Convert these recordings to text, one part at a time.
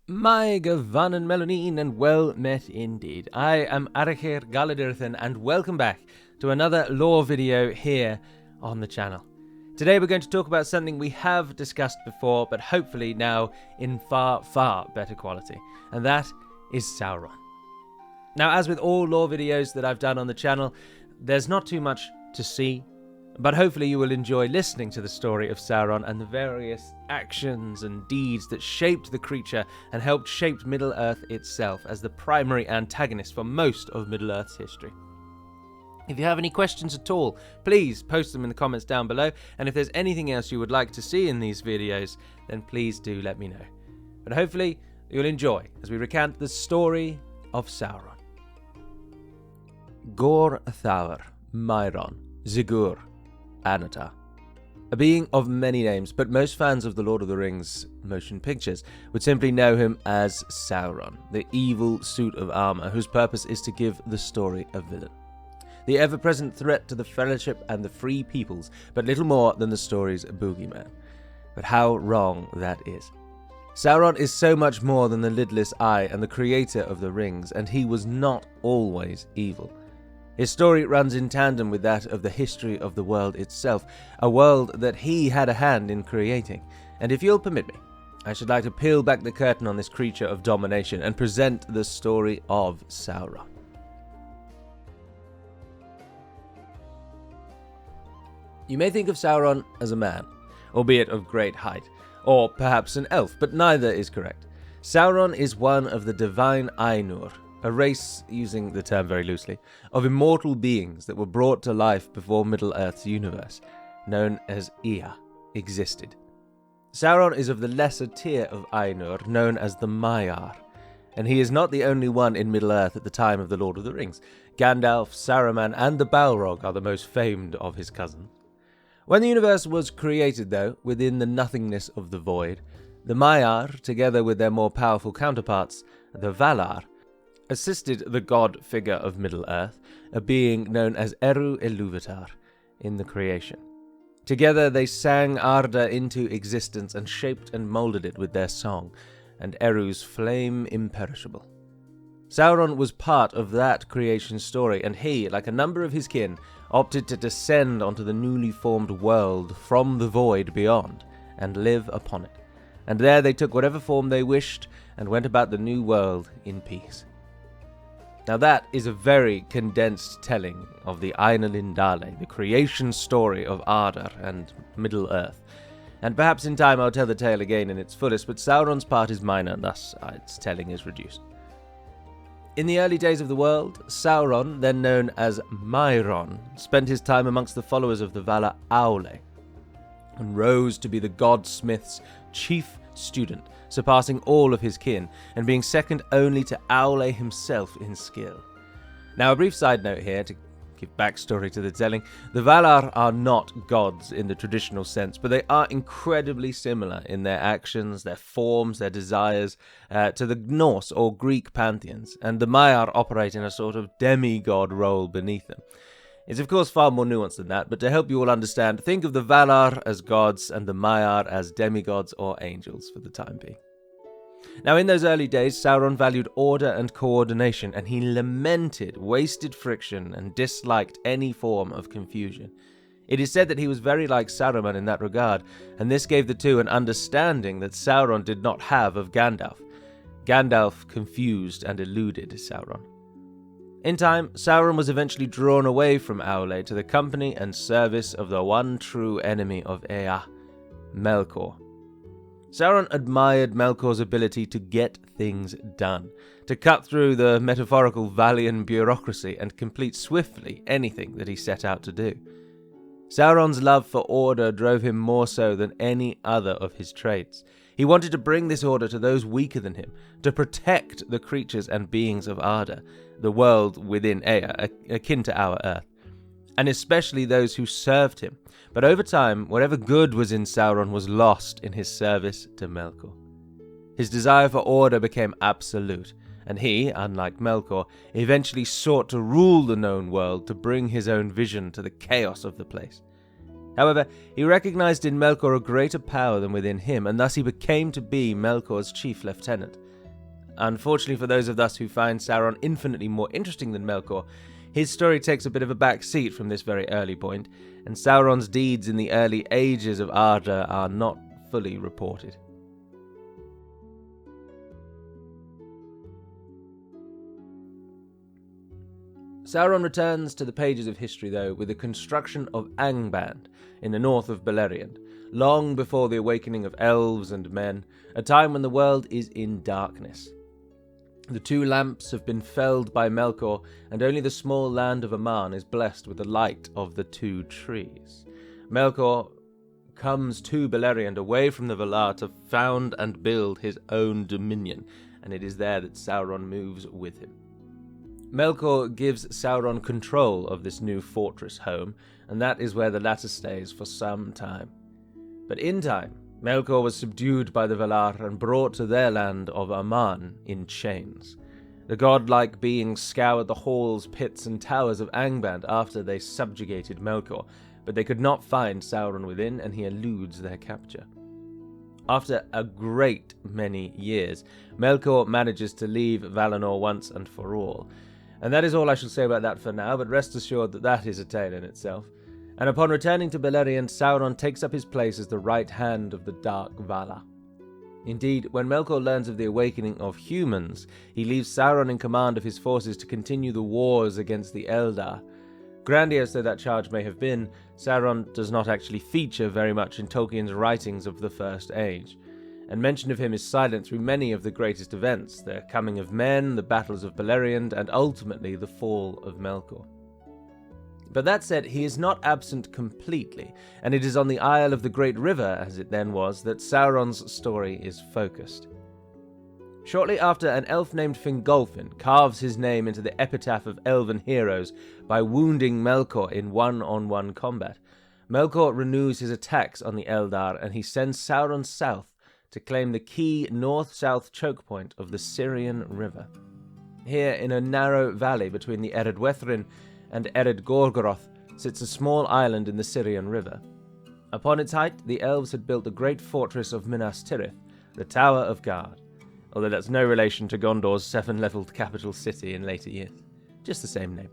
My Gavan and Melanine, and well met indeed. I am Adrian Galadurthan, and welcome back to another lore video here on the channel. Today we're going to talk about something we have discussed before, but hopefully now in far, far better quality, and that is Sauron. Now, as with all lore videos that I've done on the channel, there's not too much to see, but hopefully you will enjoy listening to the story of Sauron and the various actions and deeds that shaped the creature and helped shape Middle-earth itself as the primary antagonist for most of Middle-earth's history. If you have any questions at all, please post them in the comments down below, and if there's anything else you would like to see in these videos, then please do let me know. But hopefully you'll enjoy as we recount the story of Sauron. Gor-Thaur, Myron, Ziegler, Anatar. A being of many names, but most fans of the Lord of the Rings motion pictures would simply know him as Sauron, the evil suit of armor whose purpose is to give the story a villain. The ever-present threat to the Fellowship and the Free Peoples, but little more than the story's boogeyman. But how wrong that is. Sauron is so much more than the lidless eye and the creator of the rings, and he was not always evil. His story runs in tandem with that of the history of the world itself, a world that he had a hand in creating. And if you'll permit me, I should like to peel back the curtain on this creature of domination and present the story of Sauron. You may think of Sauron as a man, albeit of great height, or perhaps an elf, but neither is correct. Sauron is one of the divine Ainur, a race, using the term very loosely, of immortal beings that were brought to life before Middle-earth's universe, known as Ea, existed. Sauron is of the lesser tier of Ainur, known as the Maiar, and he is not the only one in Middle-earth at the time of the Lord of the Rings. Gandalf, Saruman, and the Balrog are the most famed of his cousins. When the universe was created, though, within the nothingness of the void, the Maiar, together with their more powerful counterparts, the Valar, assisted the god figure of Middle-earth, a being known as Eru Ilúvatar, in the creation. Together they sang Arda into existence and shaped and moulded it with their song, and Eru's flame imperishable. Sauron was part of that creation story, and he, like a number of his kin, opted to descend onto the newly formed world from the void beyond, and live upon it. And there they took whatever form they wished, and went about the new world in peace. Now that is a very condensed telling of the Ainulin Dale, the creation story of Arda and Middle-earth. And perhaps in time I'll tell the tale again in its fullest, but Sauron's part is minor, thus its telling is reduced. In the early days of the world, Sauron, then known as Myron, spent his time amongst the followers of the Valar Aule, and rose to be the godsmith's chief student, surpassing all of his kin, and being second only to Aule himself in skill. Now, a brief side note here, to give backstory to the telling. The Valar are not gods in the traditional sense, but they are incredibly similar in their actions, their forms, their desires, to the Norse or Greek pantheons, and the Maiar operate in a sort of demigod role beneath them. It's of course far more nuanced than that, but to help you all understand, think of the Valar as gods and the Maiar as demigods or angels for the time being. Now, in those early days, Sauron valued order and coordination, and he lamented wasted friction and disliked any form of confusion. It is said that he was very like Saruman in that regard, and this gave the two an understanding that Sauron did not have of Gandalf. Gandalf confused and eluded Sauron. In time, Sauron was eventually drawn away from Aule to the company and service of the one true enemy of Ea, Melkor. Sauron admired Melkor's ability to get things done, to cut through the metaphorical Valian bureaucracy and complete swiftly anything that he set out to do. Sauron's love for order drove him more so than any other of his traits. He wanted to bring this order to those weaker than him, to protect the creatures and beings of Arda, the world within Ea, akin to our Earth, and especially those who served him. But over time, whatever good was in Sauron was lost in his service to Melkor. His desire for order became absolute, and he, unlike Melkor, eventually sought to rule the known world to bring his own vision to the chaos of the place. However, he recognized in Melkor a greater power than within him, and thus he became to be Melkor's chief lieutenant. Unfortunately for those of us who find Sauron infinitely more interesting than Melkor, his story takes a bit of a back seat from this very early point, and Sauron's deeds in the early ages of Arda are not fully reported. Sauron returns to the pages of history, though, with the construction of Angband in the north of Beleriand, long before the awakening of elves and men, a time when the world is in darkness. The two lamps have been felled by Melkor, and only the small land of Aman is blessed with the light of the two trees. Melkor comes to Beleriand away from the Valar to found and build his own dominion, and it is there that Sauron moves with him. Melkor gives Sauron control of this new fortress home, and that is where the latter stays for some time. But in time, Melkor was subdued by the Valar and brought to their land of Aman in chains. The godlike beings scoured the halls, pits, and towers of Angband after they subjugated Melkor, but they could not find Sauron within, and he eludes their capture. After a great many years, Melkor manages to leave Valinor once and for all. And that is all I shall say about that for now, but rest assured that that is a tale in itself. And upon returning to Beleriand, Sauron takes up his place as the right hand of the Dark Valar. Indeed, when Melkor learns of the awakening of humans, he leaves Sauron in command of his forces to continue the wars against the Eldar. Grandiose though that charge may have been, Sauron does not actually feature very much in Tolkien's writings of the First Age, and mention of him is silent through many of the greatest events, the coming of men, the battles of Beleriand, and ultimately the fall of Melkor. But that said, he is not absent completely, and it is on the Isle of the Great River, as it then was, that Sauron's story is focused. Shortly after, an elf named Fingolfin carves his name into the epitaph of elven heroes by wounding Melkor in one-on-one combat. Melkor renews his attacks on the Eldar, and he sends Sauron south to claim the key north-south choke point of the Syrian River. Here, in a narrow valley between the Ered Wethrin and Ered Gorgoroth, sits a small island in the Syrian River. Upon its height, the elves had built a great fortress of Minas Tirith, the Tower of Guard, although that's no relation to Gondor's 7-leveled capital city in later years. Just the same name.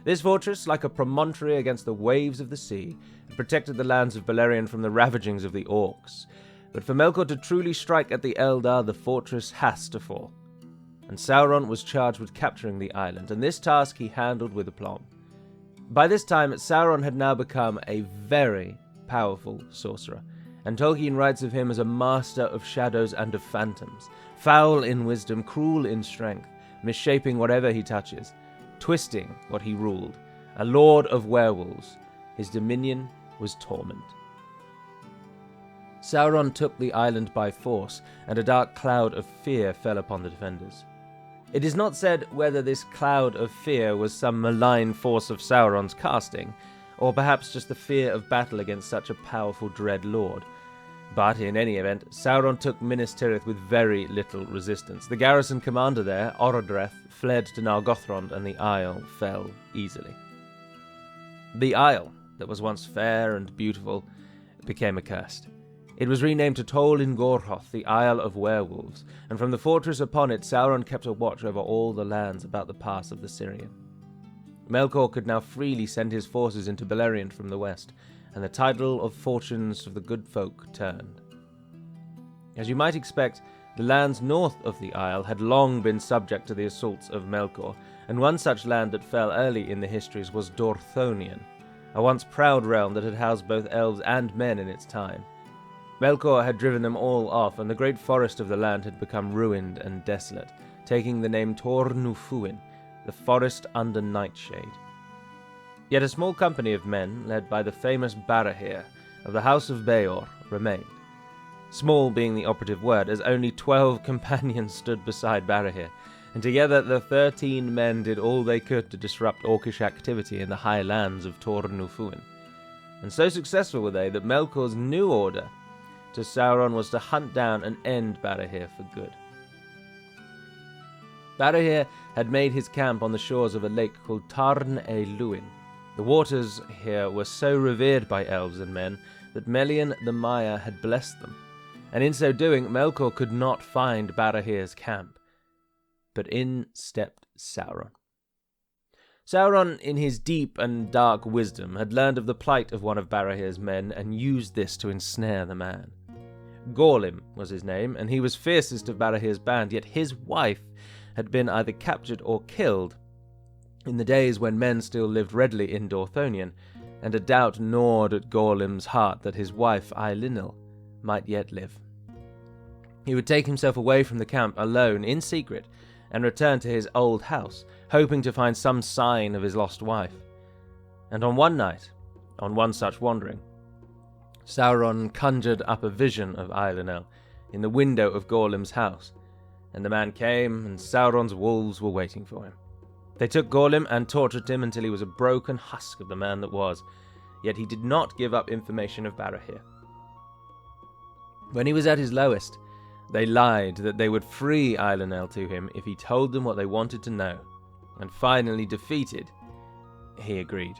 This fortress, like a promontory against the waves of the sea, had protected the lands of Beleriand from the ravagings of the orcs. But for Melkor to truly strike at the Eldar, the fortress has to fall. And Sauron was charged with capturing the island, and this task he handled with aplomb. By this time, Sauron had now become a very powerful sorcerer, and Tolkien writes of him as a master of shadows and of phantoms, foul in wisdom, cruel in strength, missshaping whatever he touches, twisting what he ruled, a lord of werewolves. His dominion was torment. Sauron took the island by force, and a dark cloud of fear fell upon the defenders. It is not said whether this cloud of fear was some malign force of Sauron's casting, or perhaps just the fear of battle against such a powerful dread lord. But in any event, Sauron took Minas Tirith with very little resistance. The garrison commander there, Orodreth, fled to Nargothrond, and the isle fell easily. The isle, that was once fair and beautiful, became accursed. It was renamed to Tol-in-Gaurhoth, the Isle of Werewolves, and from the fortress upon it, Sauron kept a watch over all the lands about the pass of the Syrian. Melkor could now freely send his forces into Beleriand from the west, and the tidal of fortunes of the good folk turned. As you might expect, the lands north of the Isle had long been subject to the assaults of Melkor, and one such land that fell early in the histories was Dorthonion, a once proud realm that had housed both elves and men in its time. Melkor had driven them all off, and the great forest of the land had become ruined and desolate, taking the name Tor-Nufuin, the forest under Nightshade. Yet a small company of men, led by the famous Barahir of the House of Beor, remained. Small being the operative word, as only 12 companions stood beside Barahir, and together the 13 men did all they could to disrupt orcish activity in the high lands of Tor-Nufuin. And so successful were they that Melkor's new order to Sauron was to hunt down and end Barahir for good. Barahir had made his camp on the shores of a lake called Tarn-e-Luin. The waters here were so revered by elves and men that Melian the Maya had blessed them, and in so doing Melkor could not find Barahir's camp. but in stepped Sauron. Sauron, in his deep and dark wisdom, had learned of the plight of one of Barahir's men and used this to ensnare the man. Gorlim was his name, and he was fiercest of Barahir's band, yet his wife had been either captured or killed in the days when men still lived readily in Dorthonion, and a doubt gnawed at Gorlim's heart that his wife, Eilunil, might yet live. He would take himself away from the camp alone in secret and return to his old house, hoping to find some sign of his lost wife. And on one night, on one such wandering, Sauron conjured up a vision of Eilunil in the window of Gorlim's house, and the man came, and Sauron's wolves were waiting for him. They took Gorlim and tortured him until he was a broken husk of the man that was, yet he did not give up information of Barahir. When he was at his lowest, they lied that they would free Eilunil to him if he told them what they wanted to know, and finally defeated, he agreed.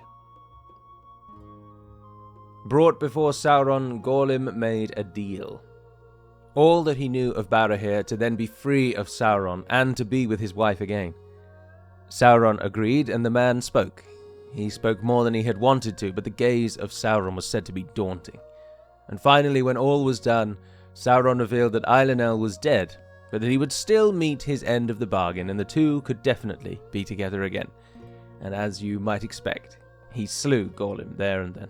Brought before Sauron, Gorlim made a deal. All that he knew of Barahir to then be free of Sauron and to be with his wife again. Sauron agreed, and the man spoke. He spoke more than he had wanted to, but the gaze of Sauron was said to be daunting. And finally, when all was done, Sauron revealed that Eilunil was dead, but that he would still meet his end of the bargain, and the two could definitely be together again. And as you might expect, he slew Gorlim there and then.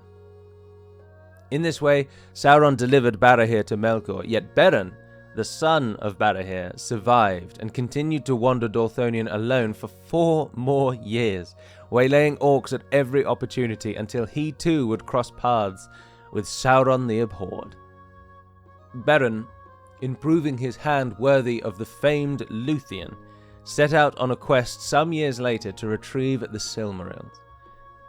In this way, Sauron delivered Barahir to Melkor, yet Beren, the son of Barahir, survived and continued to wander Dorthonion alone for 4 more years, waylaying orcs at every opportunity until he too would cross paths with Sauron the Abhorred. Beren, in proving his hand worthy of the famed Luthien, set out on a quest some years later to retrieve the Silmarils.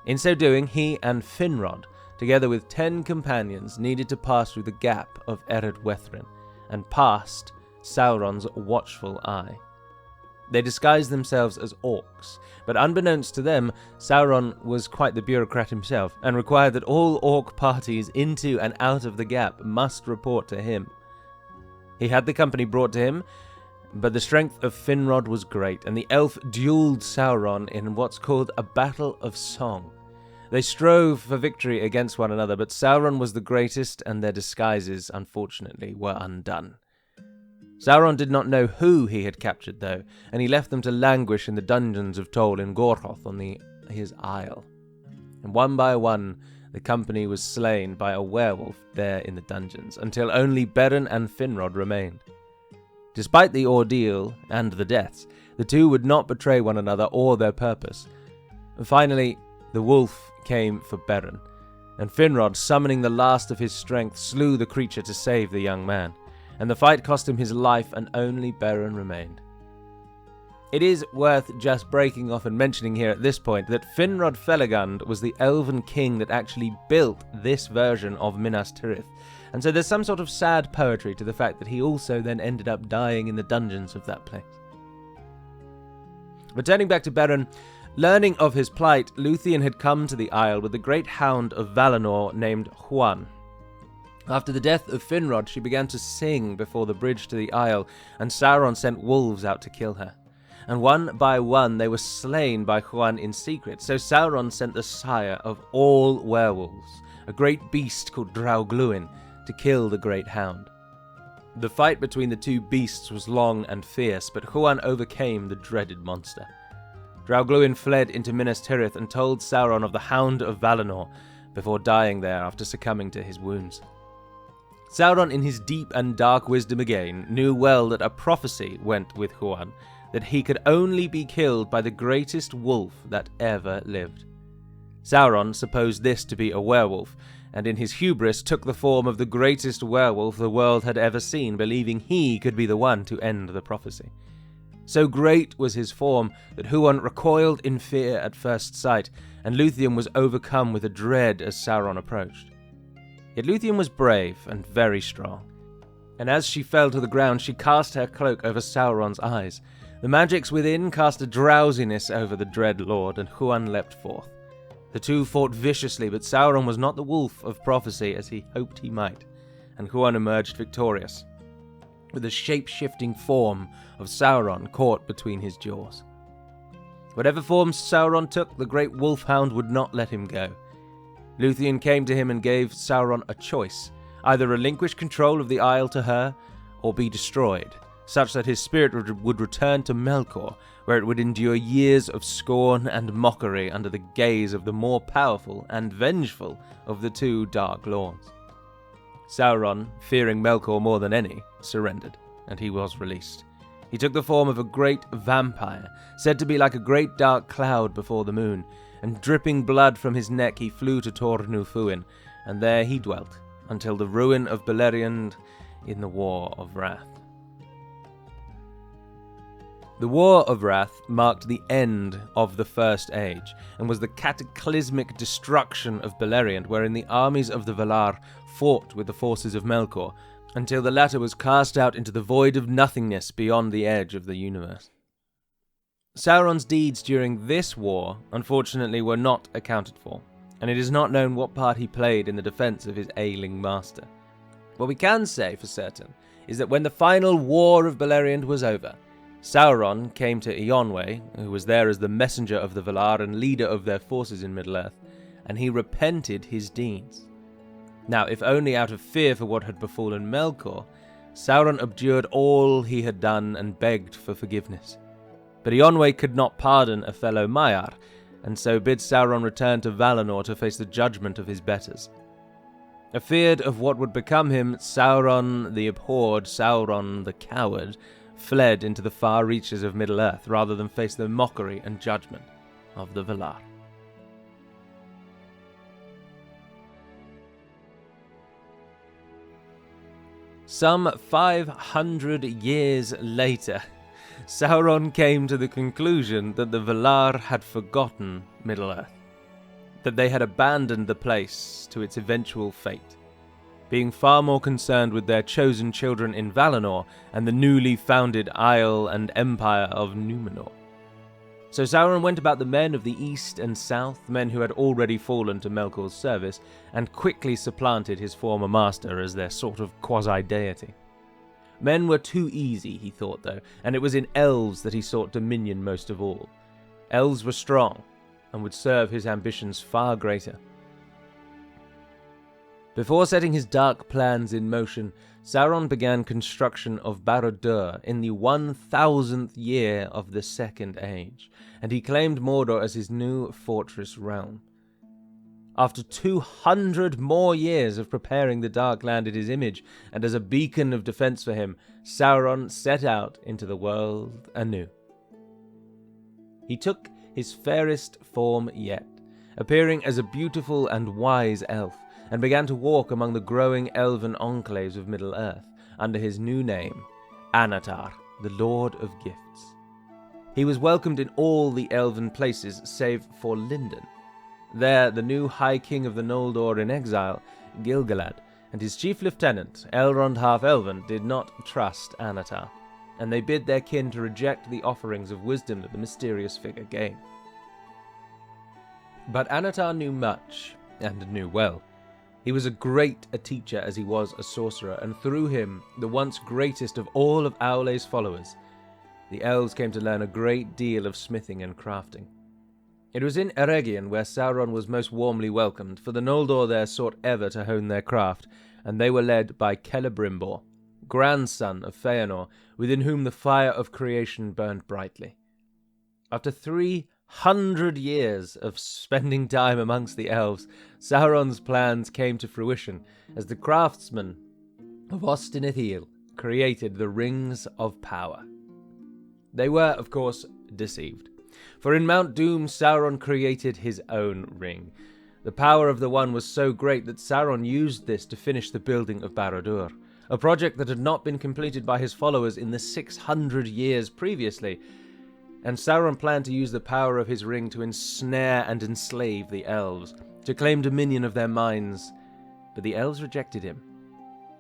In so doing, he and Finrod, together with 10 companions, needed to pass through the gap of Ered Wethrin, and past Sauron's watchful eye. They disguised themselves as orcs, but unbeknownst to them, Sauron was quite the bureaucrat himself, and required that all orc parties into and out of the gap must report to him. He had the company brought to him, but the strength of Finrod was great, and the elf duelled Sauron in what's called a battle of song. They strove for victory against one another, but Sauron was the greatest, and their disguises, unfortunately, were undone. Sauron did not know who he had captured, though, and he left them to languish in the dungeons of Tol-in-Gaurhoth on his isle. And one by one, the company was slain by a werewolf there in the dungeons, until only Beren and Finrod remained. Despite the ordeal and the deaths, the two would not betray one another or their purpose. Finally, the wolf came for Beren, and Finrod, summoning the last of his strength, slew the creature to save the young man, and the fight cost him his life, and only Beren remained. It is worth just breaking off and mentioning here at this point that Finrod Felagund was the elven king that actually built this version of Minas Tirith, and so there's some sort of sad poetry to the fact that he also then ended up dying in the dungeons of that place. Returning back to Beren, learning of his plight, Luthien had come to the Isle with the great hound of Valinor named Huan. After the death of Finrod, she began to sing before the bridge to the Isle, and Sauron sent wolves out to kill her. And one by one they were slain by Huan in secret, so Sauron sent the sire of all werewolves, a great beast called Draugluin, to kill the great hound. The fight between the two beasts was long and fierce, but Huan overcame the dreaded monster. Draugluin fled into Minas Tirith and told Sauron of the Hound of Valinor before dying there after succumbing to his wounds. Sauron, in his deep and dark wisdom again, knew well that a prophecy went with Huan, that he could only be killed by the greatest wolf that ever lived. Sauron supposed this to be a werewolf, and in his hubris took the form of the greatest werewolf the world had ever seen, believing he could be the one to end the prophecy. So great was his form that Huan recoiled in fear at first sight, and Luthien was overcome with a dread as Sauron approached. Yet Luthien was brave and very strong, and as she fell to the ground she cast her cloak over Sauron's eyes. The magics within cast a drowsiness over the dread lord, and Huan leapt forth. The two fought viciously, but Sauron was not the wolf of prophecy as he hoped he might, and Huan emerged victorious. with the shape-shifting form of Sauron caught between his jaws. Whatever form Sauron took, the great wolfhound would not let him go. Luthien came to him and gave Sauron a choice: either relinquish control of the Isle to her, or be destroyed, such that his spirit would return to Melkor, where it would endure years of scorn and mockery under the gaze of the more powerful and vengeful of the two Dark Lords. Sauron, fearing Melkor more than any, surrendered, and he was released. He took the form of a great vampire, said to be like a great dark cloud before the moon, and dripping blood from his neck he flew to Tor-Nufuin, and there he dwelt, until the ruin of Beleriand in the War of Wrath. The War of Wrath marked the end of the First Age, and was the cataclysmic destruction of Beleriand, wherein the armies of the Valar fought with the forces of Melkor, until the latter was cast out into the void of nothingness beyond the edge of the universe. Sauron's deeds during this war, unfortunately, were not accounted for, and it is not known what part he played in the defense of his ailing master. What we can say for certain is that when the final War of Beleriand was over, Sauron came to Eonwe, who was there as the messenger of the Valar and leader of their forces in Middle-earth, and he repented his deeds. Now, if only out of fear for what had befallen Melkor, Sauron abjured all he had done and begged for forgiveness. But Eonwe could not pardon a fellow Maiar, and so bid Sauron return to Valinor to face the judgment of his betters. Afeared of what would become him, Sauron the abhorred, Sauron the coward, fled into the far reaches of Middle-earth rather than face the mockery and judgment of the Valar. Some 500 years later, Sauron came to the conclusion that the Valar had forgotten Middle-earth, that they had abandoned the place to its eventual fate, being far more concerned with their chosen children in Valinor and the newly founded Isle and Empire of Numenor. So Sauron went about the men of the East and South, men who had already fallen to Melkor's service, and quickly supplanted his former master as their sort of quasi-deity. Men were too easy, he thought, though, and it was in elves that he sought dominion most of all. Elves were strong, and would serve his ambitions far greater. Before setting his dark plans in motion, Sauron began construction of Barad-dûr in the 1000th year of the Second Age, and he claimed Mordor as his new fortress realm. After 200 more years of preparing the Dark Land in his image, and as a beacon of defense for him, Sauron set out into the world anew. He took his fairest form yet, appearing as a beautiful and wise elf, and began to walk among the growing elven enclaves of Middle-earth, under his new name, Anatar, the Lord of Gifts. He was welcomed in all the elven places save for Lindon. There, the new High King of the Noldor in exile, Gil-galad, and his chief lieutenant, Elrond Half-Elven, did not trust Anatar, and they bid their kin to reject the offerings of wisdom that the mysterious figure gave. But Anatar knew much, and knew well. He was as great a teacher as he was a sorcerer, and through him, the once greatest of all of Aule's followers, the elves came to learn a great deal of smithing and crafting. It was in Eregion where Sauron was most warmly welcomed, for the Noldor there sought ever to hone their craft, and they were led by Celebrimbor, grandson of Feanor, within whom the fire of creation burned brightly. After 300 years of spending time amongst the elves, Sauron's plans came to fruition as the craftsmen of Ostinithil created the Rings of Power. They were, of course, deceived, for in Mount Doom Sauron created his own ring. The power of the one was so great that Sauron used this to finish the building of Barad-dûr, a project that had not been completed by his followers in the 600 years previously, and Sauron planned to use the power of his ring to ensnare and enslave the elves, to claim dominion of their minds, but the elves rejected him.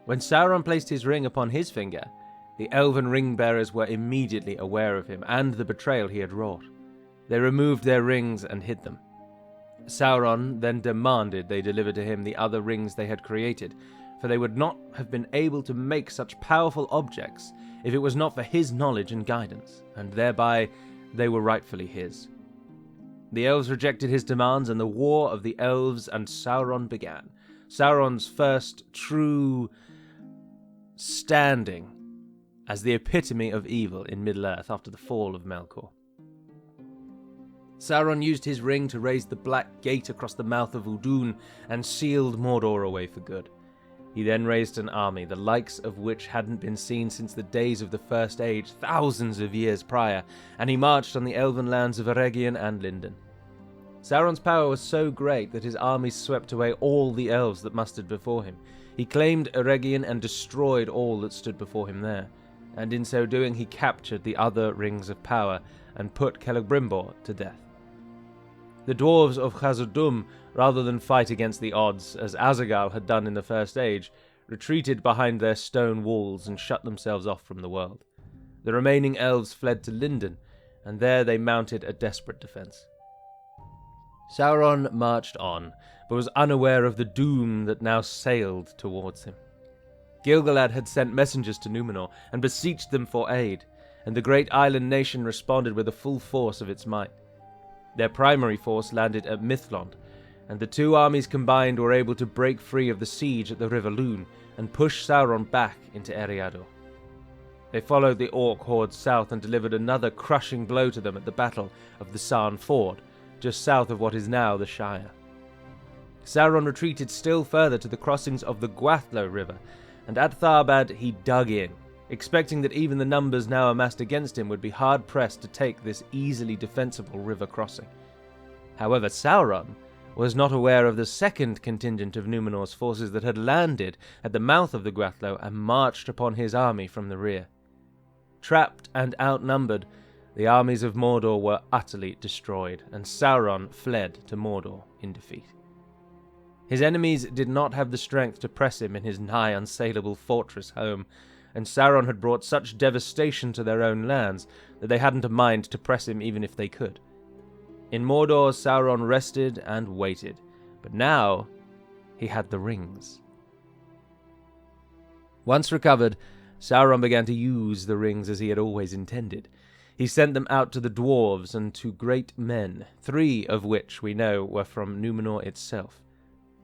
When Sauron placed his ring upon his finger, the elven ring-bearers were immediately aware of him and the betrayal he had wrought. They removed their rings and hid them. Sauron then demanded they deliver to him the other rings they had created, for they would not have been able to make such powerful objects if it was not for his knowledge and guidance, and thereby they were rightfully his. The elves rejected his demands, and the war of the elves and Sauron began. Sauron's first true standing as the epitome of evil in Middle-earth after the fall of Melkor. Sauron used his ring to raise the Black Gate across the mouth of Udun and sealed Mordor away for good. He then raised an army, the likes of which hadn't been seen since the days of the First Age, thousands of years prior, and he marched on the elven lands of Eregion and Lindon. Sauron's power was so great that his armies swept away all the elves that mustered before him. He claimed Eregion and destroyed all that stood before him there, and in so doing he captured the other rings of power and put Celebrimbor to death. The dwarves of Khazad-dûm, rather than fight against the odds, as Azaghal had done in the First Age, retreated behind their stone walls and shut themselves off from the world. The remaining elves fled to Lindon, and there they mounted a desperate defence. Sauron marched on, but was unaware of the doom that now sailed towards him. Gil-galad had sent messengers to Numenor and beseeched them for aid, and the great island nation responded with the full force of its might. Their primary force landed at Mithlond, and the two armies combined were able to break free of the siege at the River Lune and push Sauron back into Eriador. They followed the Orc hordes south and delivered another crushing blow to them at the Battle of the Sarn Ford, just south of what is now the Shire. Sauron retreated still further to the crossings of the Gwathlo River, and at Tharbad he dug in, expecting that even the numbers now amassed against him would be hard-pressed to take this easily defensible river crossing. However, Sauron was not aware of the second contingent of Numenor's forces that had landed at the mouth of the Gwathlo and marched upon his army from the rear. Trapped and outnumbered, the armies of Mordor were utterly destroyed, and Sauron fled to Mordor in defeat. His enemies did not have the strength to press him in his nigh unsaleable fortress home, and Sauron had brought such devastation to their own lands that they hadn't a mind to press him even if they could. In Mordor, Sauron rested and waited, but now he had the rings. Once recovered, Sauron began to use the rings as he had always intended. He sent them out to the dwarves and to great men, 3 of which we know were from Numenor itself.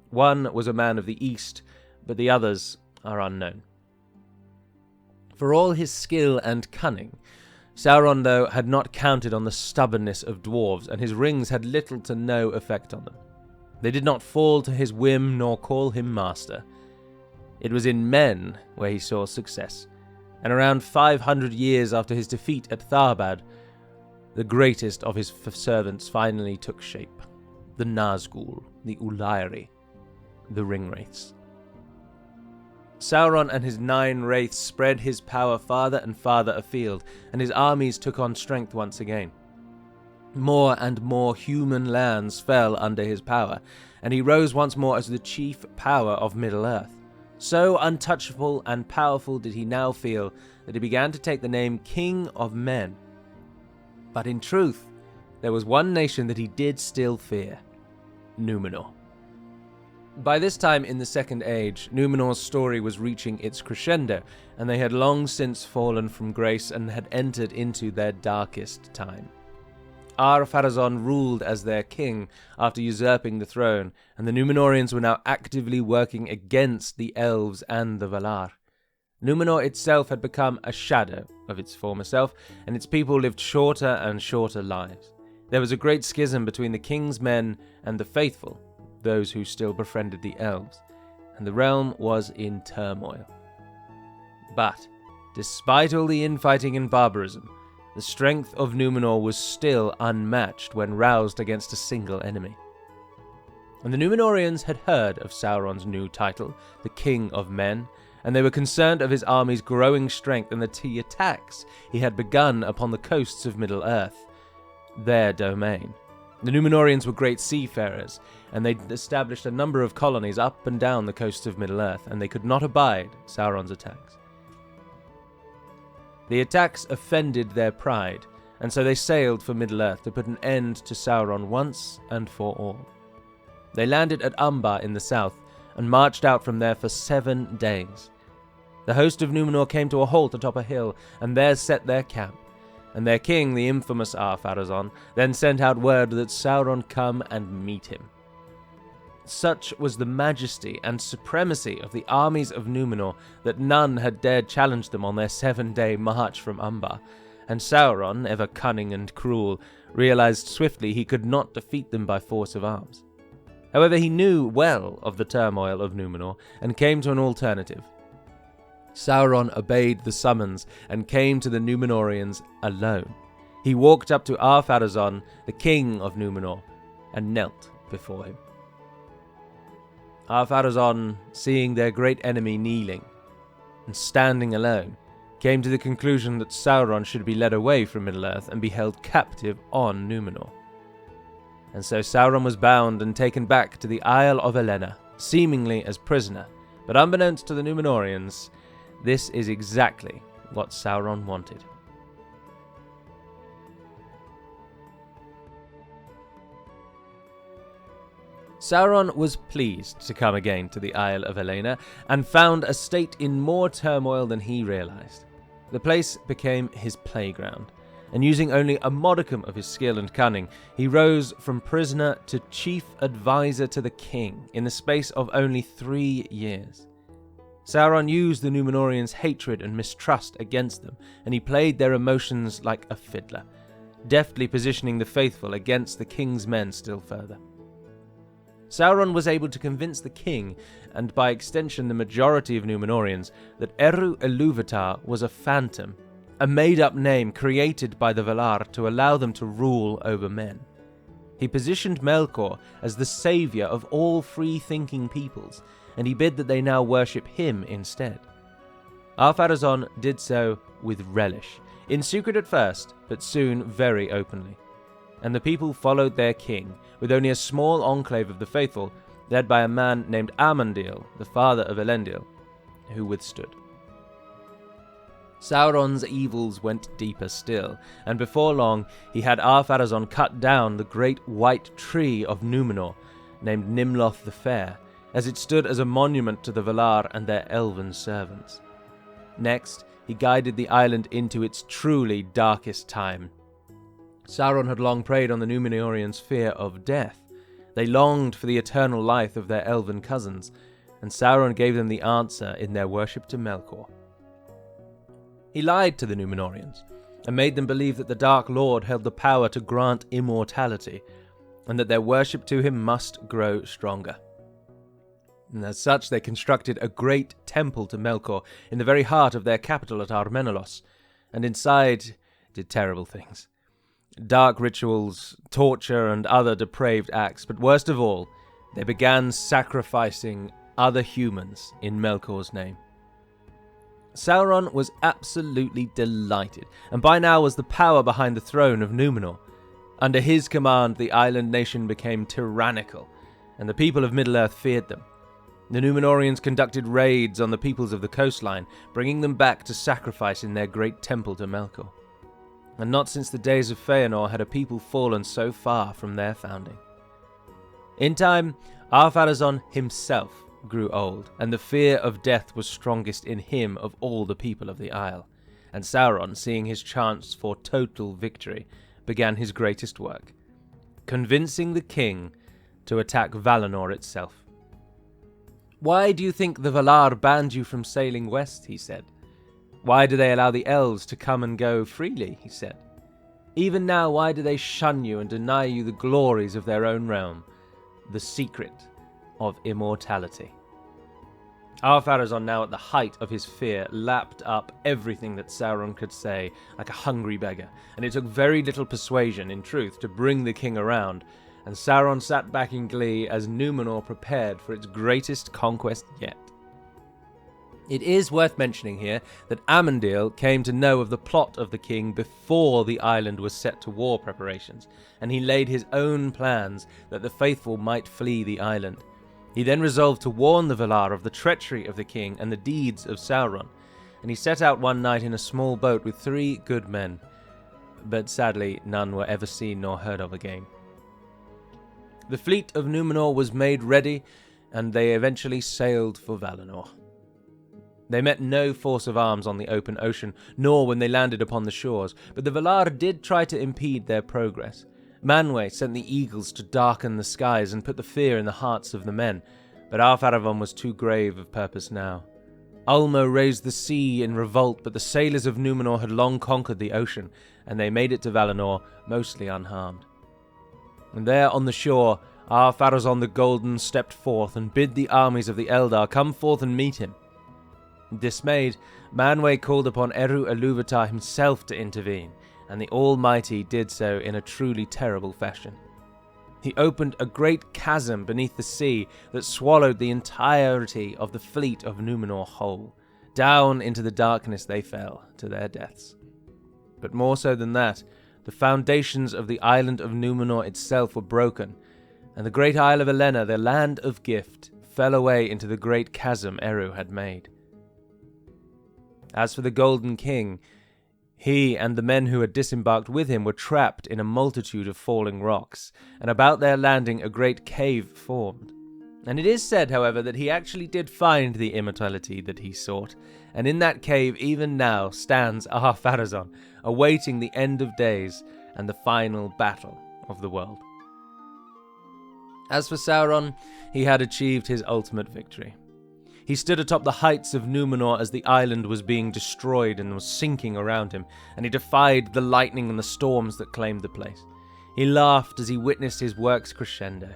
One was a man of the east, but the others are unknown. For all his skill and cunning, Sauron, though, had not counted on the stubbornness of dwarves, and his rings had little to no effect on them. They did not fall to his whim nor call him master. It was in men where he saw success, and around 500 years after his defeat at Tharbad, the greatest of his servants finally took shape. The Nazgûl, the Ulairi, the Ringwraiths. Sauron and his 9 wraiths spread his power farther and farther afield, and his armies took on strength once again. More and more human lands fell under his power, and he rose once more as the chief power of Middle-earth. So untouchable and powerful did he now feel that he began to take the name King of Men. But in truth, there was one nation that he did still fear: Numenor. By this time in the Second Age, Numenor's story was reaching its crescendo, and they had long since fallen from grace and had entered into their darkest time. Ar-Pharazôn ruled as their king after usurping the throne, and the Númenóreans were now actively working against the Elves and the Valar. Numenor itself had become a shadow of its former self, and its people lived shorter and shorter lives. There was a great schism between the king's men and the faithful, those who still befriended the elves, and the realm was in turmoil. But, despite all the infighting and barbarism, the strength of Numenor was still unmatched when roused against a single enemy. And the Númenóreans had heard of Sauron's new title, the King of Men, and they were concerned of his army's growing strength and the attacks he had begun upon the coasts of Middle-earth, their domain. The Númenóreans were great seafarers, and they established a number of colonies up and down the coasts of Middle-earth, and they could not abide Sauron's attacks. The attacks offended their pride, and so they sailed for Middle-earth to put an end to Sauron once and for all. They landed at Umbar in the south, and marched out from there for 7 days. The host of Numenor came to a halt atop a hill, and there set their camp. And their king, the infamous Ar-Pharazôn, then sent out word that Sauron come and meet him. Such was the majesty and supremacy of the armies of Numenor that none had dared challenge them on their 7-day march from Umbar, and Sauron, ever cunning and cruel, realized swiftly he could not defeat them by force of arms. However, he knew well of the turmoil of Numenor, and came to an alternative. Sauron obeyed the summons and came to the Númenóreans alone. He walked up to Ar-Pharazôn, the king of Numenor, and knelt before him. Ar-Pharazôn, seeing their great enemy kneeling and standing alone, came to the conclusion that Sauron should be led away from Middle-earth and be held captive on Numenor. And so Sauron was bound and taken back to the Isle of Elena, seemingly as prisoner, but unbeknownst to the Númenóreans, this is exactly what Sauron wanted. Sauron was pleased to come again to the Isle of Elena, and found a state in more turmoil than he realized. The place became his playground, and using only a modicum of his skill and cunning, he rose from prisoner to chief advisor to the king in the space of only 3 years. Sauron used the Númenóreans' hatred and mistrust against them, and he played their emotions like a fiddler, deftly positioning the faithful against the king's men still further. Sauron was able to convince the king, and by extension the majority of Númenóreans, that Eru Ilúvatar was a phantom, a made-up name created by the Valar to allow them to rule over men. He positioned Melkor as the saviour of all free-thinking peoples, and he bid that they now worship him instead. Ar-Pharazôn did so with relish, in secret at first, but soon very openly. And the people followed their king, with only a small enclave of the faithful, led by a man named Amandil, the father of Elendil, who withstood. Sauron's evils went deeper still, and before long he had Ar-Pharazôn cut down the great white tree of Numenor, named Nimloth the Fair, as it stood as a monument to the Valar and their elven servants. Next, he guided the island into its truly darkest time. Sauron had long preyed on the Númenóreans' fear of death. They longed for the eternal life of their elven cousins, and Sauron gave them the answer in their worship to Melkor. He lied to the Númenóreans, and made them believe that the Dark Lord held the power to grant immortality, and that their worship to him must grow stronger. And as such, they constructed a great temple to Melkor in the very heart of their capital at Armenelos, and inside did terrible things. Dark rituals, torture, and other depraved acts, but worst of all, they began sacrificing other humans in Melkor's name. Sauron was absolutely delighted, and by now was the power behind the throne of Numenor. Under his command, the island nation became tyrannical, and the people of Middle-earth feared them. The Númenóreans conducted raids on the peoples of the coastline, bringing them back to sacrifice in their great temple to Melkor. And not since the days of Feanor had a people fallen so far from their founding. In time, Ar-Pharazôn himself grew old, and the fear of death was strongest in him of all the people of the Isle. And Sauron, seeing his chance for total victory, began his greatest work, convincing the king to attack Valinor itself. "Why do you think the Valar banned you from sailing west?" he said. "Why do they allow the elves to come and go freely?" he said. "Even now, why do they shun you and deny you the glories of their own realm, the secret of immortality?" Ar-Pharazôn, now at the height of his fear, lapped up everything that Sauron could say like a hungry beggar, and it took very little persuasion, in truth, to bring the king around, and Sauron sat back in glee as Numenor prepared for its greatest conquest yet. It is worth mentioning here that Amandil came to know of the plot of the king before the island was set to war preparations, and he laid his own plans that the faithful might flee the island. He then resolved to warn the Valar of the treachery of the king and the deeds of Sauron, and he set out one night in a small boat with 3 good men, but sadly none were ever seen nor heard of again. The fleet of Numenor was made ready, and they eventually sailed for Valinor. They met no force of arms on the open ocean, nor when they landed upon the shores, but the Valar did try to impede their progress. Manwë sent the eagles to darken the skies and put the fear in the hearts of the men, but Ar-Pharazôn was too grave of purpose now. Ulmo raised the sea in revolt, but the sailors of Numenor had long conquered the ocean, and they made it to Valinor mostly unharmed. And there on the shore, Ar-Pharazôn the Golden stepped forth and bid the armies of the Eldar come forth and meet him. Dismayed, Manwë called upon Eru Ilúvatar himself to intervene, and the Almighty did so in a truly terrible fashion. He opened a great chasm beneath the sea that swallowed the entirety of the fleet of Numenor whole. Down into the darkness they fell, to their deaths. But more so than that, the foundations of the island of Numenor itself were broken, and the great Isle of Elena, their land of gift, fell away into the great chasm Eru had made. As for the Golden King, he and the men who had disembarked with him were trapped in a multitude of falling rocks, and about their landing a great cave formed. And it is said, however, that he actually did find the immortality that he sought, and in that cave even now stands Ar-Pharazôn, awaiting the end of days and the final battle of the world. As for Sauron, he had achieved his ultimate victory. He stood atop the heights of Numenor as the island was being destroyed and was sinking around him, and he defied the lightning and the storms that claimed the place. He laughed as he witnessed his works crescendo.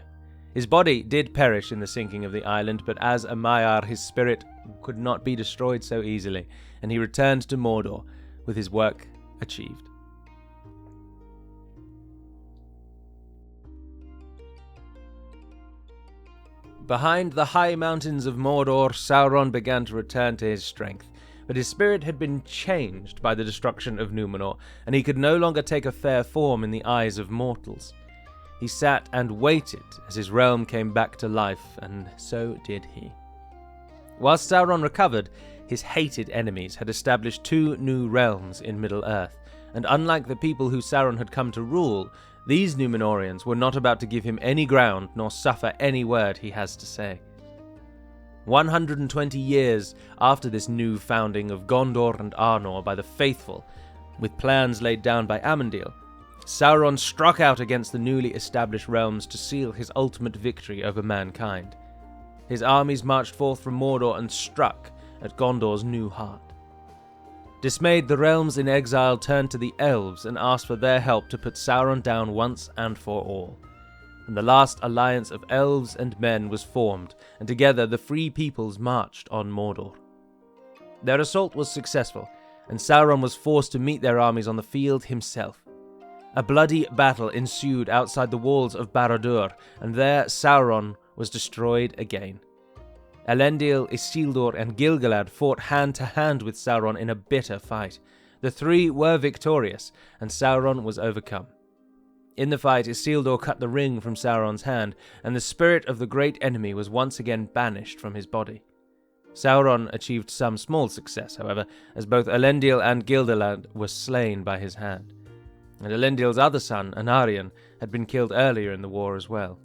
His body did perish in the sinking of the island, but as a Maiar his spirit could not be destroyed so easily, and he returned to Mordor with his work achieved. Behind the high mountains of Mordor, Sauron began to return to his strength, but his spirit had been changed by the destruction of Numenor, and he could no longer take a fair form in the eyes of mortals. He sat and waited as his realm came back to life, and so did he. Whilst Sauron recovered, his hated enemies had established 2 new realms in Middle-earth, and unlike the people who Sauron had come to rule, these Numenorians were not about to give him any ground nor suffer any word he has to say. 120 years after this new founding of Gondor and Arnor by the faithful, with plans laid down by Amandil, Sauron struck out against the newly established realms to seal his ultimate victory over mankind. His armies marched forth from Mordor and struck at Gondor's new heart. Dismayed, the realms in exile turned to the elves and asked for their help to put Sauron down once and for all. And the last alliance of elves and men was formed, and together the free peoples marched on Mordor. Their assault was successful, and Sauron was forced to meet their armies on the field himself. A bloody battle ensued outside the walls of Barad-dûr, and there Sauron was destroyed again. Elendil, Isildur, and Gil-galad fought hand-to-hand with Sauron in a bitter fight. The 3 were victorious, and Sauron was overcome. In the fight, Isildur cut the ring from Sauron's hand, and the spirit of the great enemy was once again banished from his body. Sauron achieved some small success, however, as both Elendil and Gil-galad were slain by his hand. And Elendil's other son, Anarion, had been killed earlier in the war as well.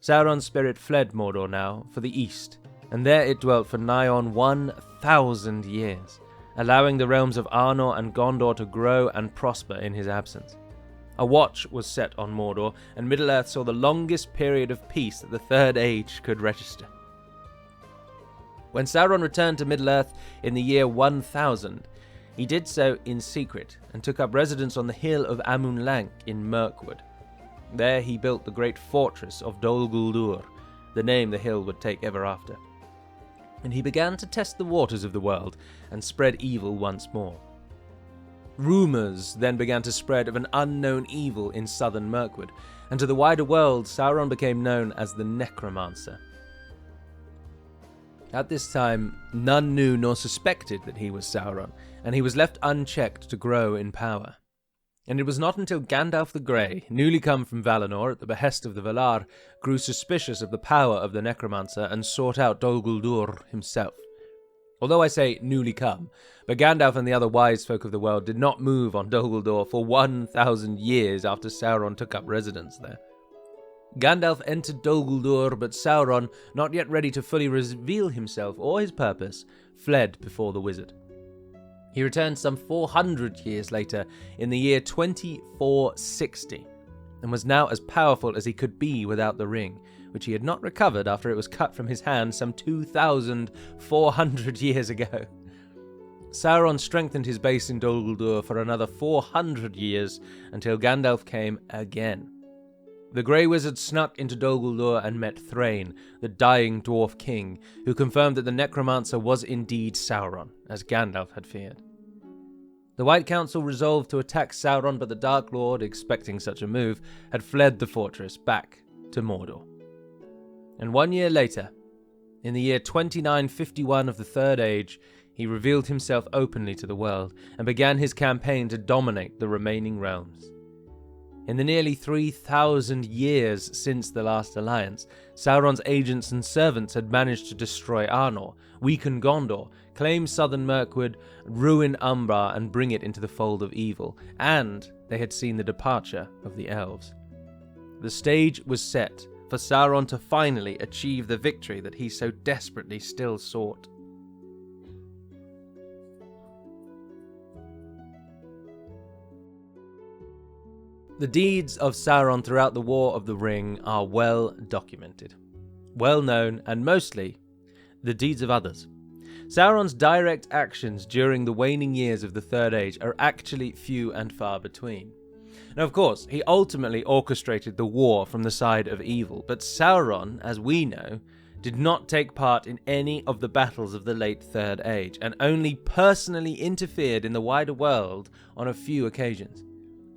Sauron's spirit fled Mordor now for the east, and there it dwelt for nigh on 1,000 years, allowing the realms of Arnor and Gondor to grow and prosper in his absence. A watch was set on Mordor, and Middle-earth saw the longest period of peace that the Third Age could register. When Sauron returned to Middle-earth in the year 1000, he did so in secret, and took up residence on the hill of Amun-Lank in Mirkwood. There he built the great fortress of Dol Guldur, the name the hill would take ever after. And he began to test the waters of the world, and spread evil once more. Rumours then began to spread of an unknown evil in southern Mirkwood, and to the wider world Sauron became known as the Necromancer. At this time, none knew nor suspected that he was Sauron, and he was left unchecked to grow in power. And it was not until Gandalf the Grey, newly come from Valinor at the behest of the Valar, grew suspicious of the power of the Necromancer and sought out Dol Guldur himself. Although I say newly come, but Gandalf and the other wise folk of the world did not move on Dol Guldur for 1,000 years after Sauron took up residence there. Gandalf entered Dol Guldur, but Sauron, not yet ready to fully reveal himself or his purpose, fled before the wizard. He returned some 400 years later in the year 2460, and was now as powerful as he could be without the ring, which he had not recovered after it was cut from his hand some 2,400 years ago. Sauron strengthened his base in Dol Guldur for another 400 years, until Gandalf came again. The Grey Wizard snuck into Dol Guldur and met Thrain, the dying dwarf king, who confirmed that the Necromancer was indeed Sauron, as Gandalf had feared. The White Council resolved to attack Sauron, but the Dark Lord, expecting such a move, had fled the fortress back to Mordor. And 1 year later, in the year 2951 of the Third Age, he revealed himself openly to the world and began his campaign to dominate the remaining realms. In the nearly 3,000 years since the last alliance, Sauron's agents and servants had managed to destroy Arnor, weaken Gondor, claim southern Mirkwood, ruin Umbra and bring it into the fold of evil, and they had seen the departure of the elves. The stage was set for Sauron to finally achieve the victory that he so desperately still sought. The deeds of Sauron throughout the War of the Ring are well documented, well known, and mostly the deeds of others. Sauron's direct actions during the waning years of the Third Age are actually few and far between. Now, of course, he ultimately orchestrated the war from the side of evil, but Sauron, as we know, did not take part in any of the battles of the late Third Age, and only personally interfered in the wider world on a few occasions.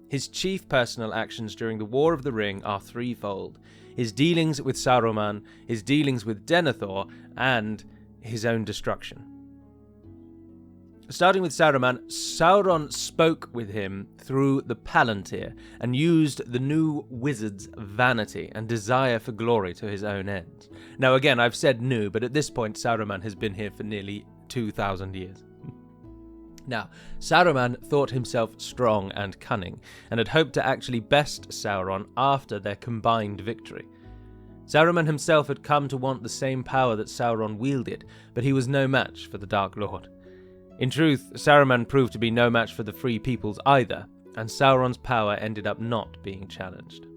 His chief personal actions during the War of the Ring are threefold: his dealings with Saruman, his dealings with Denethor, and his own destruction. Starting with Saruman, Sauron spoke with him through the Palantir and used the new wizard's vanity and desire for glory to his own ends. Now again, I've said new, but at this point Saruman has been here for nearly 2,000 years. Now, Saruman thought himself strong and cunning, and had hoped to actually best Sauron after their combined victory. Saruman himself had come to want the same power that Sauron wielded, but he was no match for the Dark Lord. In truth, Saruman proved to be no match for the Free Peoples either, and Sauron's power ended up not being challenged.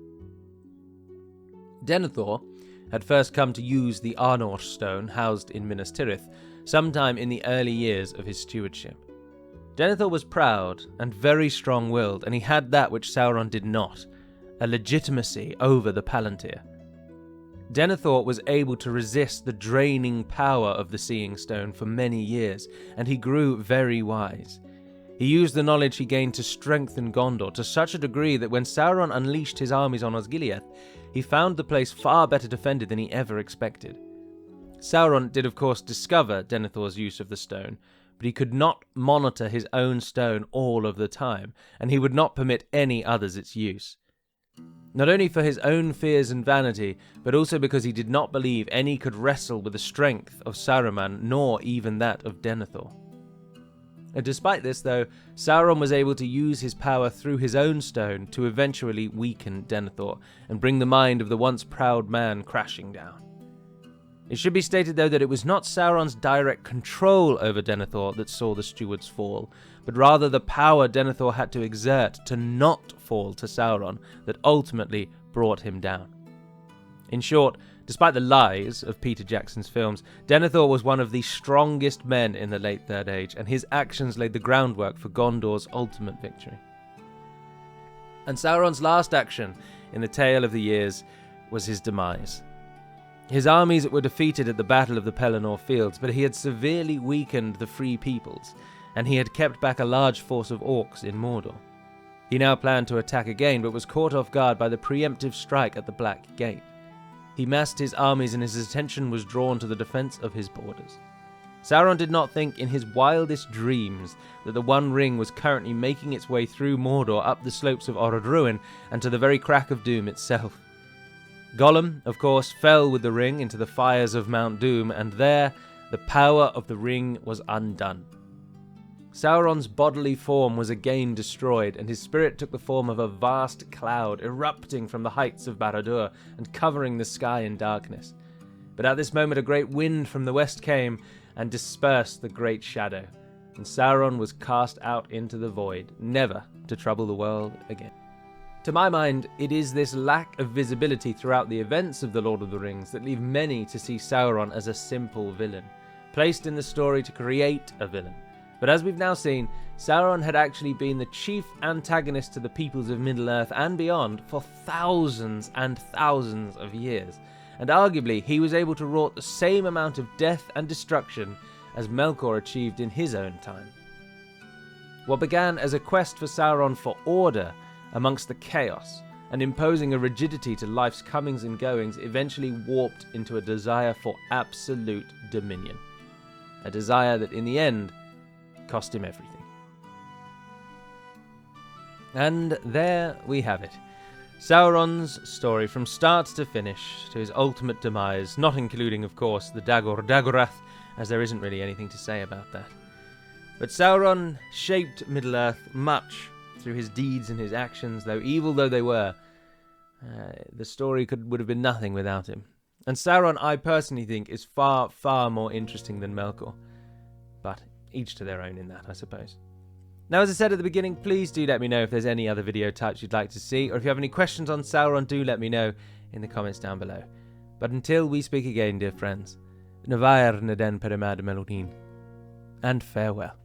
Denethor had first come to use the Arnor stone housed in Minas Tirith sometime in the early years of his stewardship. Denethor was proud and very strong-willed, and he had that which Sauron did not, a legitimacy over the Palantir. Denethor was able to resist the draining power of the Seeing Stone for many years, and he grew very wise. He used the knowledge he gained to strengthen Gondor to such a degree that when Sauron unleashed his armies on Osgiliath, he found the place far better defended than he ever expected. Sauron did of course discover Denethor's use of the stone, but he could not monitor his own stone all of the time, and he would not permit any others its use. Not only for his own fears and vanity, but also because he did not believe any could wrestle with the strength of Saruman, nor even that of Denethor. And despite this, though, Sauron was able to use his power through his own stone to eventually weaken Denethor, and bring the mind of the once proud man crashing down. It should be stated, though, that it was not Sauron's direct control over Denethor that saw the stewards fall, but rather the power Denethor had to exert to not fall to Sauron that ultimately brought him down. In short, despite the lies of Peter Jackson's films, Denethor was one of the strongest men in the late Third Age, and his actions laid the groundwork for Gondor's ultimate victory. And Sauron's last action in the Tale of the Years was his demise. His armies were defeated at the Battle of the Pelennor Fields, but he had severely weakened the Free Peoples, and he had kept back a large force of orcs in Mordor. He now planned to attack again, but was caught off guard by the preemptive strike at the Black Gate. He massed his armies, and his attention was drawn to the defense of his borders. Sauron did not think in his wildest dreams that the One Ring was currently making its way through Mordor up the slopes of Orodruin and to the very crack of Doom itself. Gollum, of course, fell with the ring into the fires of Mount Doom, and there the power of the ring was undone. Sauron's bodily form was again destroyed, and his spirit took the form of a vast cloud erupting from the heights of Barad-dûr and covering the sky in darkness. But at this moment a great wind from the west came and dispersed the great shadow, and Sauron was cast out into the void, never to trouble the world again. To my mind, it is this lack of visibility throughout the events of The Lord of the Rings that leave many to see Sauron as a simple villain, placed in the story to create a villain. But as we've now seen, Sauron had actually been the chief antagonist to the peoples of Middle-earth and beyond for thousands and thousands of years, and arguably he was able to wrought the same amount of death and destruction as Melkor achieved in his own time. What began as a quest for Sauron for order amongst the chaos, and imposing a rigidity to life's comings and goings, eventually warped into a desire for absolute dominion. A desire that in the end cost him everything. And there we have it. Sauron's story from start to finish, to his ultimate demise, not including, of course, the Dagor-Dagorath, as there isn't really anything to say about that. But Sauron shaped Middle-earth much through his deeds and his actions, though evil though they were. The story would have been nothing without him. And Sauron, I personally think, is far, far more interesting than Melkor. But each to their own in that, I suppose. Now, as I said at the beginning, please do let me know if there's any other video types you'd like to see, or if you have any questions on Sauron, do let me know in the comments down below. But until we speak again, dear friends, Navair Naden Perimad Melodin, and farewell.